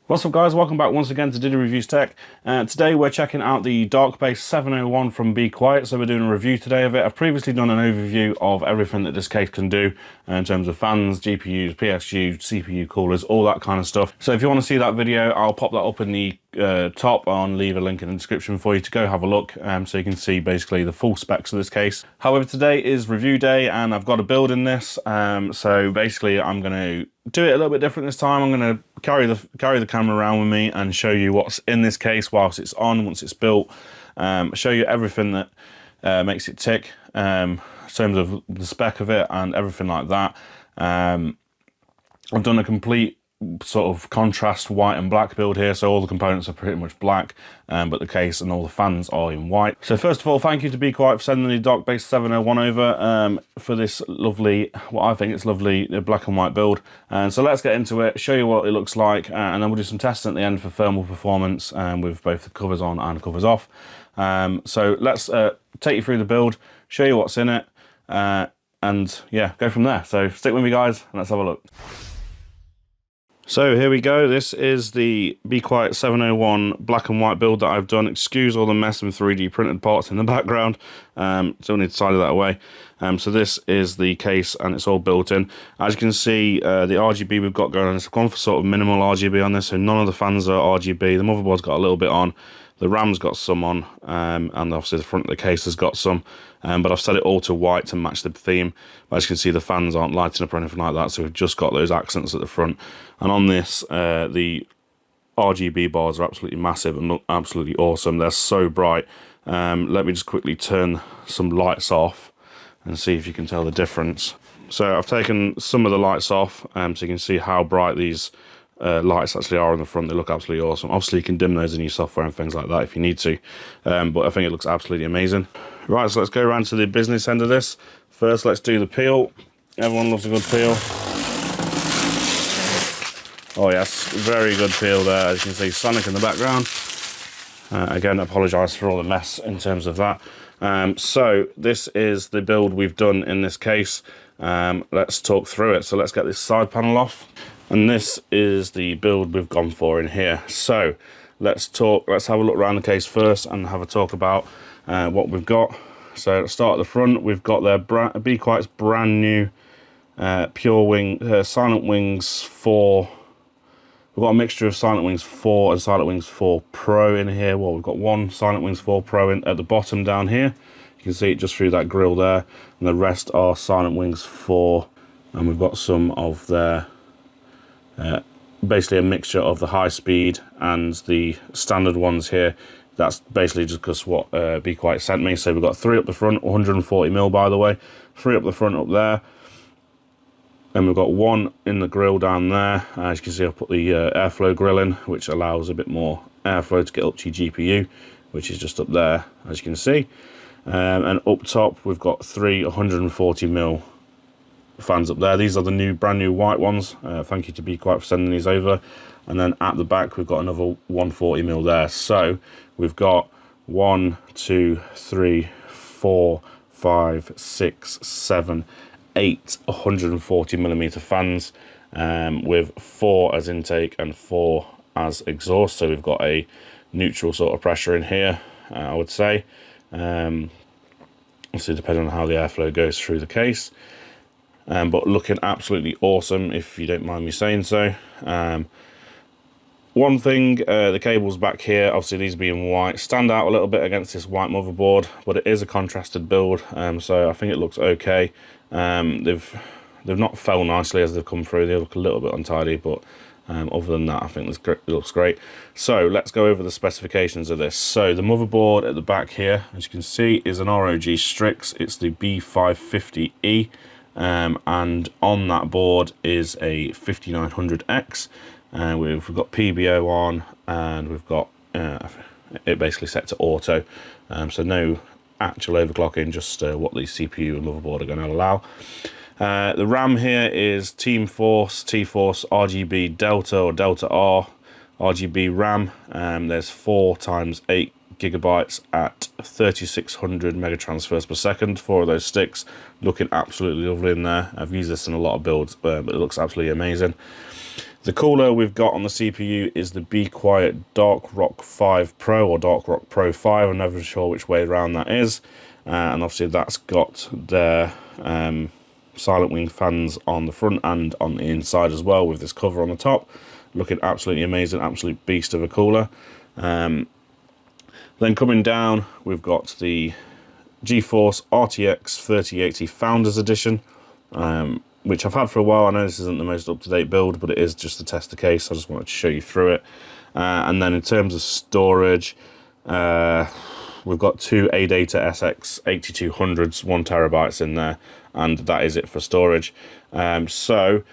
What's up guys, welcome back once again to Diddy Reviews Tech. Today we're checking out the Dark Base 701 from Be Quiet, so we're doing a review today of it. I've previously done an overview of everything that this case can do in terms of fans, GPUs, PSU, CPU coolers, all that kind of stuff. So if you want to see that video, I'll pop that up in the top and leave a link in the description for you to go have a look so you can see basically the full specs of this case. However, today is review day and I've got a build in this, so basically I'm going to do it a little bit different this time. I'm going to carry the camera around with me and show you what's in this case whilst it's on, once it's built, show you everything that makes it tick in terms of the spec of it and everything like that. I've done a complete sort of contrast white and black build here, so all the components are pretty much black, but the case and all the fans are in white. So first of all, thank you to Be Quiet for sending the Dark Base 701 over for this lovely, what I think is lovely black and white build. And so let's get into it, show you what it looks like, and then we'll do some testing at the end for thermal performance with both the covers on and covers off. So let's take you through the build, show you what's in it, and yeah, go from there. So stick with me guys and let's have a look. So here we go, this is the Be Quiet 701 black and white build that I've done. Excuse all the mess and 3D printed parts in the background, still need to tidy that away. So this is the case and it's all built in. As you can see, the RGB we've got going on, it's gone for sort of minimal RGB on this, so none of the fans are RGB. The motherboard's got a little bit on, the RAM's got some on, and obviously the front of the case has got some, but I've set it all to white to match the theme. As you can see, the fans aren't lighting up or anything like that, so we've just got those accents at the front. And on this, the RGB bars are absolutely massive and look absolutely awesome. They're so bright. Let me just quickly turn some lights off and see if you can tell the difference. So I've taken some of the lights off, so you can see how bright these lights actually are on the front. They look absolutely awesome. Obviously you can dim those in your software and things like that if you need to, but I think it looks absolutely amazing. Right, so let's go around to the business end of this. First, let's do the peel. Everyone loves a good peel. Oh yes, very good peel there. As you can see, Sonic in the background. Again, I apologise for all the mess in terms of that. So this is the build we've done in this case. Let's talk through it. So let's get this side panel off. And this is the build we've gone for in here. So let's have a look around the case first and have a talk about what we've got. So let's start at the front. We've got their Be Quiet's brand new Pure Wing Silent Wings 4. We've got a mixture of Silent Wings 4 and Silent Wings 4 Pro in here. Well, we've got one Silent Wings 4 Pro at the bottom down here. You can see it just through that grill there. And the rest are Silent Wings 4. And we've got some of their, basically a mixture of the high speed and the standard ones here. That's basically just because what Be Quiet sent me. So we've got 3 up the front, 140mm by the way. 3 up the front up there. Then we've got 1 in the grill down there. As you can see, I've put the airflow grill in, which allows a bit more airflow to get up to your GPU, which is just up there, as you can see. And up top, we've got 3 140mm fans up there. These are the brand new white ones. Thank you to Be Quiet for sending these over. And then at the back, we've got another 140mm there. So we've got 1, 2, 3, 4, 5, 6, 7, 8 140mm fans with 4 as intake and 4 as exhaust. So we've got a neutral sort of pressure in here, I would say. Obviously depending on how the airflow goes through the case. But looking absolutely awesome, if you don't mind me saying so. One thing, the cables back here, obviously these being white, stand out a little bit against this white motherboard, but it is a contrasted build, so I think it looks okay. They've not fell nicely as they've come through. They look a little bit untidy, but other than that, I think it looks great. So let's go over the specifications of this. So the motherboard at the back here, as you can see, is an ROG Strix. It's the B550E, and on that board is a 5900X. We've got PBO on, and we've got it basically set to auto, so no actual overclocking, just what the CPU and motherboard are going to allow. The RAM here is T-Force RGB Delta or Delta R RGB RAM. There's 4 times 8 gigabytes at 3600 megatransfers per second. 4 of those sticks, looking absolutely lovely in there. I've used this in a lot of builds, but it looks absolutely amazing. The cooler we've got on the CPU is the Be Quiet Dark Rock 5 Pro or Dark Rock Pro 5. I'm never sure which way around that is. And obviously that's got their Silent Wing fans on the front and on the inside as well, with this cover on the top. Looking absolutely amazing, absolute beast of a cooler. Then coming down, we've got the GeForce RTX 3080 Founders Edition, which I've had for a while. I know this isn't the most up-to-date build, but it is just to test the case. I just wanted to show you through it. And then in terms of storage, we've got two ADATA SX 8200s, 1 terabytes in there, and that is it for storage. So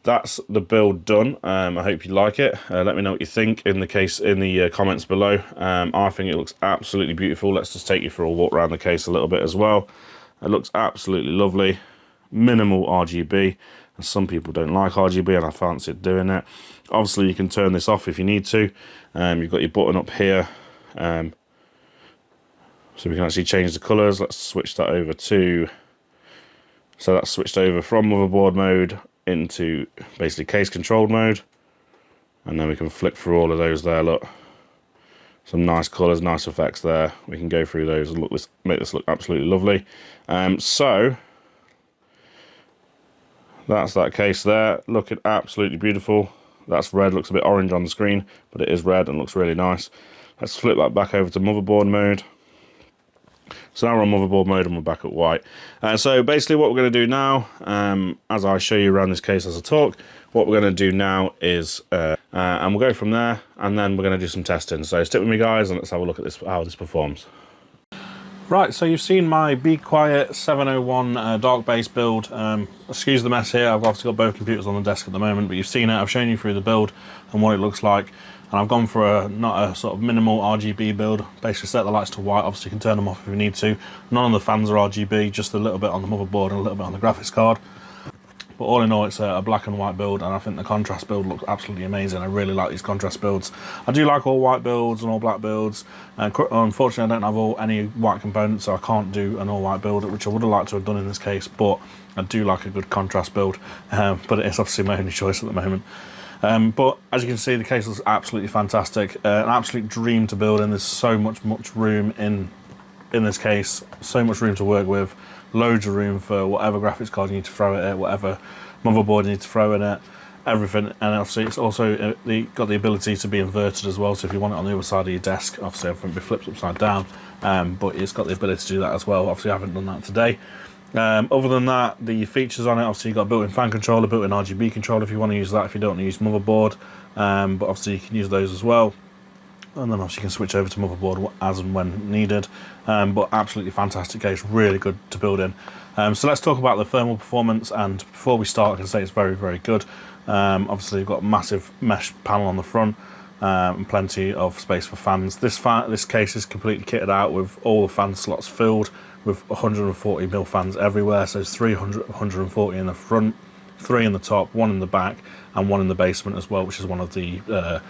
that's the build done. I hope you like it. Let me know what you think in the comments below. I think it looks absolutely beautiful. Let's just take you for a walk around the case a little bit as well. It looks absolutely lovely. Minimal RGB, and some people don't like RGB, and I fancy doing it. Obviously you can turn this off if you need to. You've got your button up here, so we can actually change the colors. Let's switch that over to, so that's switched over from motherboard mode into basically case controlled mode, and then we can flick through all of those there. Look, some nice colors, nice effects there. We can go through those and make this look absolutely lovely. So that's that case there, looking absolutely beautiful. That's red, looks a bit orange on the screen, but it is red and looks really nice. Let's flip that back over to motherboard mode. So now we're on motherboard mode and we're back at white. So basically what we're going to do now, as I show you around this case as I talk, what we're going to do now is, and we'll go from there, and then we're going to do some testing. So stick with me guys, and let's have a look at this, how this performs. Right, so you've seen my Be Quiet 701 dark base build. Excuse the mess here, I've obviously got both computers on the desk at the moment, but you've seen it, I've shown you through the build and what it looks like. And I've gone for not a sort of minimal RGB build, basically set the lights to white. Obviously you can turn them off if you need to. None of the fans are RGB, just a little bit on the motherboard and a little bit on the graphics card. But all in all, it's a black and white build, and I think the contrast build looks absolutely amazing. I really like these contrast builds. I do like all white builds and all black builds. Unfortunately, I don't have any white components, so I can't do an all white build, which I would have liked to have done in this case, but I do like a good contrast build. But it's obviously my only choice at the moment. But as you can see, the case looks absolutely fantastic. An absolute dream to build in. There's so much room in this case, so much room to work with. Loads of room for whatever graphics card you need to throw at it, whatever motherboard you need to throw in it, everything. And obviously it's also got the ability to be inverted as well, so if you want it on the other side of your desk, obviously everything will be flipped upside down, but it's got the ability to do that as well. Obviously I haven't done that today. Other than that, the features on it, obviously you've got built-in fan controller, built-in RGB controller if you want to use that, if you don't want to use motherboard, but obviously you can use those as well. And then obviously you can switch over to motherboard as and when needed. But absolutely fantastic case, really good to build in. So let's talk about the thermal performance, and before we start I can say it's very, very good. Obviously you've got a massive mesh panel on the front, and plenty of space for fans. This case is completely kitted out with all the fan slots filled with 140mm fans everywhere, so there's 140 in the front, 3 in the top, 1 in the back, and 1 in the basement as well, which is one of the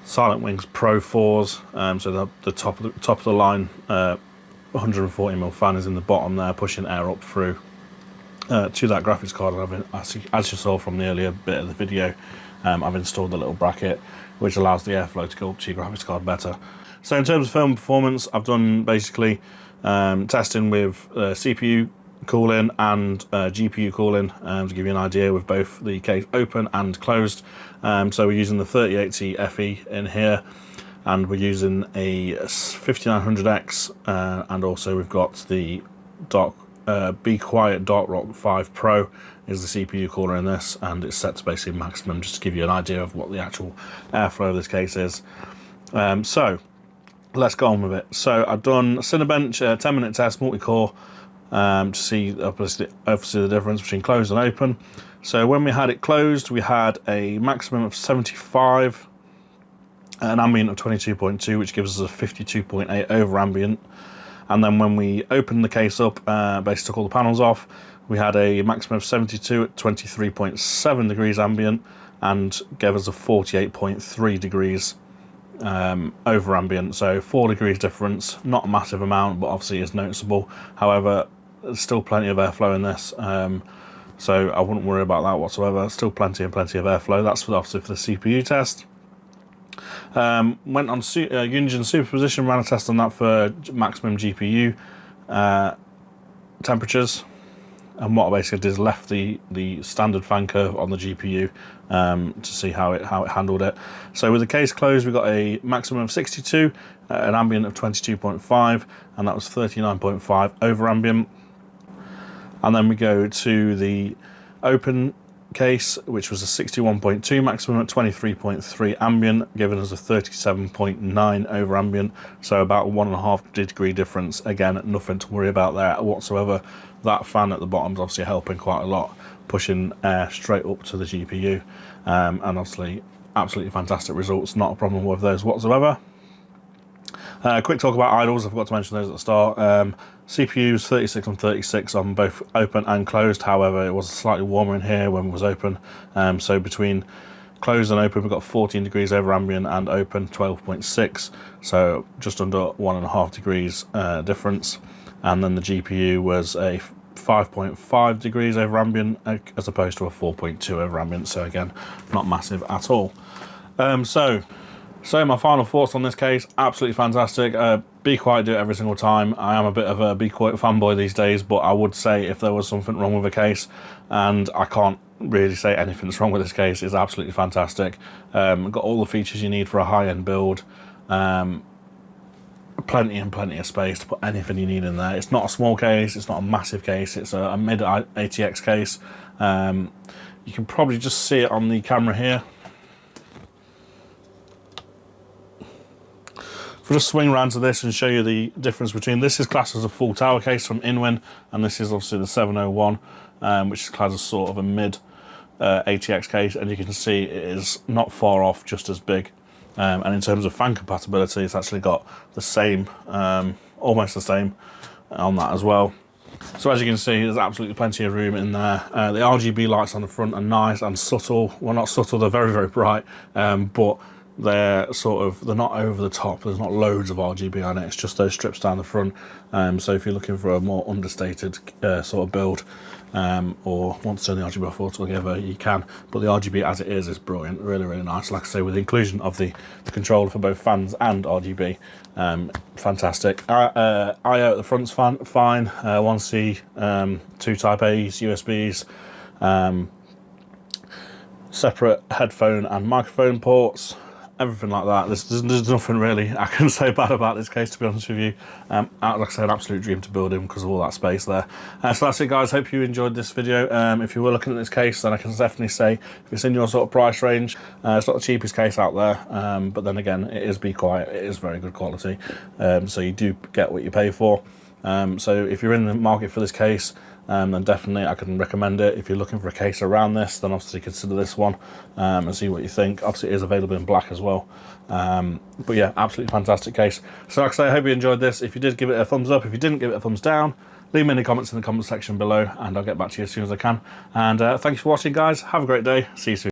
Silent Wings Pro 4s. So the top of the line 140mm fan is in the bottom there, pushing air up through to that graphics card. As you saw from the earlier bit of the video, I've installed the little bracket which allows the airflow to go up to your graphics card better. So in terms of thermal performance, I've done basically testing with CPU cooling and GPU cooling, to give you an idea, with both the case open and closed. So we're using the 3080 FE in here, and we're using a 5900X, and also we've got the Be Quiet Dark Rock 5 Pro is the CPU cooler in this, and it's set to basically maximum, just to give you an idea of what the actual airflow of this case is. So let's go on with it. So I've done Cinebench 10-minute test multi-core, to see obviously the difference between closed and open. So when we had it closed, we had a maximum of 75, an ambient of 22.2, which gives us a 52.8 over ambient. And then when we opened the case up, basically took all the panels off, we had a maximum of 72 at 23.7 degrees ambient, and gave us a 48.3 degrees over ambient. So 4 degrees difference, not a massive amount, but obviously is noticeable. However, there's still plenty of airflow in this. so I wouldn't worry about that whatsoever. Still plenty of airflow. That's obviously for the CPU test. Went on Unigine superposition, ran a test on that for maximum GPU temperatures. And what I basically did is left the standard fan curve on the GPU to see how it handled it. So with the case closed, we got a maximum of 62, an ambient of 22.5, and that was 39.5 over ambient. And then we go to the open case, which was a 61.2 maximum at 23.3 ambient, giving us a 37.9 over ambient, so about a 1.5 degree difference. Again, nothing to worry about there whatsoever. That fan at the bottom is obviously helping quite a lot, pushing air straight up to the GPU, and obviously absolutely fantastic results, not a problem with those whatsoever. Quick talk about idles, I forgot to mention those at the start. CPUs 36 and 36 on both open and closed, however it was slightly warmer in here when it was open, so between closed and open we've got 14 degrees over ambient, and open 12.6, so just under 1.5 degrees difference. And then the GPU was a 5.5 degrees over ambient as opposed to a 4.2 over ambient, so again not massive at all. So my final thoughts on this case: absolutely fantastic. Be Quiet do it every single time. I am a bit of a Be Quiet fanboy these days, but I would say if there was something wrong with a case, and I can't really say anything's wrong with this case, it's absolutely fantastic. Got all the features you need for a high-end build. Plenty of space to put anything you need in there. It's not a small case, it's not a massive case, it's a mid ATX case. You can probably just see it on the camera here. If we just swing around to this and show you the difference between this is classed as a full tower case from Inwin, and this is obviously the 701, which is classed as sort of a mid ATX case, and you can see it is not far off, just as big. And in terms of fan compatibility, it's actually got the same, almost the same on that as well. So as you can see, there's absolutely plenty of room in there. The RGB lights on the front are nice and subtle. Well, not subtle, they're very bright, but they're not over the top. There's not loads of RGB on it, it's just those strips down the front. So if you're looking for a more understated sort of build, or want to turn the RGB off altogether, you can, but the RGB as it is brilliant, really nice. Like I say, with the inclusion of the controller for both fans and RGB, fantastic. I/O at the front's fine, 1C, 2 Type A's, USBs, separate headphone and microphone ports, everything like that. There's nothing really I can say bad about this case, to be honest with you. Like I said, absolute dream to build in because of all that space there. So that's it, guys. Hope you enjoyed this video. If you were looking at this case, then I can definitely say if it's in your sort of price range, it's not the cheapest case out there, but then again, it is Be Quiet, it is very good quality, so you do get what you pay for. So if you're in the market for this case, then definitely I can recommend it. If you're looking for a case around this, then obviously consider this one, and see what you think. Obviously it is available in black as well, but yeah, absolutely fantastic case. So like I say, I hope you enjoyed this. If you did, give it a thumbs up. If you didn't, give it a thumbs down. Leave me any comments in the comment section below, and I'll get back to you as soon as I can. And thanks for watching, guys. Have a great day. See you soon.